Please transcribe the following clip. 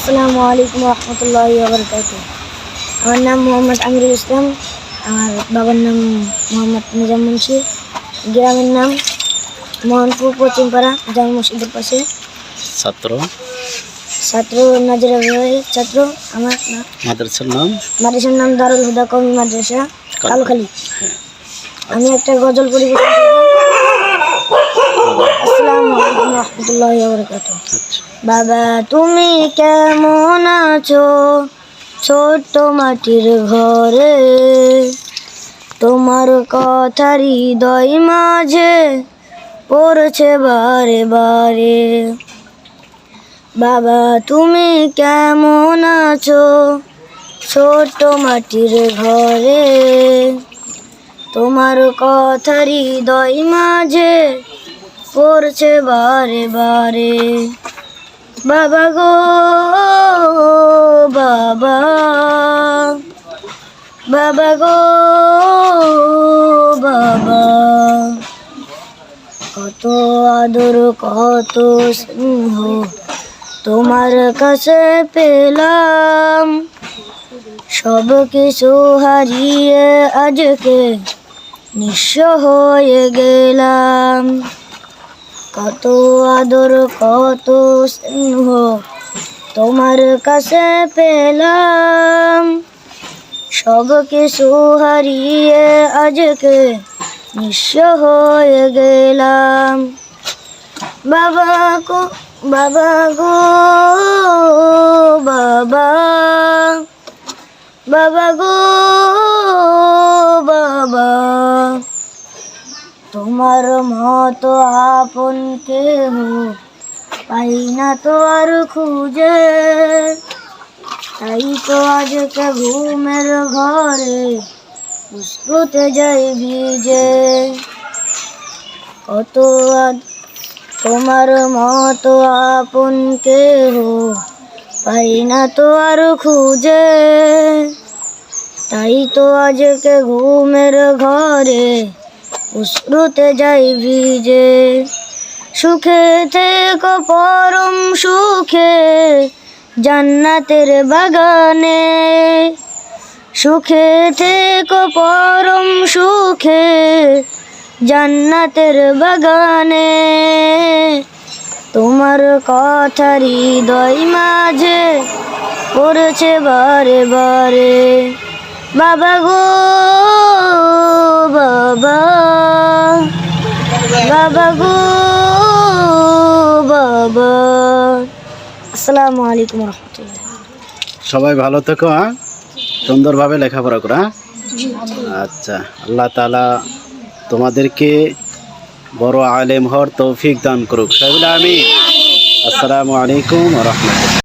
আসসালামু আলাইকুম রহমতুল্লাহি ওয়া বারাকাতুহু। আমার নাম মোহাম্মদ আমিরুল ইসলাম। আমার বাবার নাম মোহাম্মদ নিজাম মুন্সি। গ্রামের নাম মোহনপুর পশ্চিমপাড়া জামা মসজিদের পাশে। ছাত্র নাজিরা বিভাগের ছাত্র। আমার মাদ্রাসার নাম দারুল হুদা কওমি মাদ্রাসা কালখালী। আমি একটা গজল পরিবেশন করব। আসসালামু আলাইকুম রহমতুল্লাহি ওয়া বারাকাতুহু। বাবা তুমি কেমন আছো ছোট্ট মাটির ঘরে, তোমার কথা হৃদয় মাঝে পড়ছে বারে বারে। বাবা তুমি কেমন আছো ছোট্ট মাটির ঘরে, তোমার কথা হৃদয় মাঝে পড়ছে বারে বারে। বাবা গো বাবা, বাবা গো বাবা, কত আদর কত স্নেহ তোমার কাছে পেলাম, সব কিছু হারিয়ে আজকে নিঃস্ব হয়ে গেলাম। কত আদর কত স্নেহ তোমার কাছে পেলাম, সব কিছু হারিয়ে আজকে নিঃস্ব হয়ে গেলাম। বাবা গো বাবা গো বাবা, বাবা গো বাবা, তোমার মতো আপন কেহ পাই না তো আর খুঁজে, তাই তো আজকে ঘুমের ঘরে অশ্রুতে যাই ভিজে। কত তোমার মতো আপন কেহ পাই না তো আর খুঁজে, তাই তো আজকে ঘুমের ঘরে অশ্রুতে যাই ভিজে। সুখে থেকো পরম সুখে জান্নাতের বাগানে, সুখে থেকো পরম সুখে জান্নাতের বাগানে, তোমার কথা হৃদয় মাঝে পড়ছে বারে বারে। বাবা গো বাবা, বাবা গো বাবা। আসসালামু আলাইকুম রহমতুল্লাহ। সবাই ভালো থেকো, হ্যাঁ, সুন্দরভাবে লেখাপড়া করো। আচ্ছা, আল্লাহ তাআলা তোমাদেরকে বড় আলেম হওয়ার তৌফিক দান করুক। সবাই আমিন। আসসালামু আলাইকুম ওয়া রাহমাতুল্লাহ।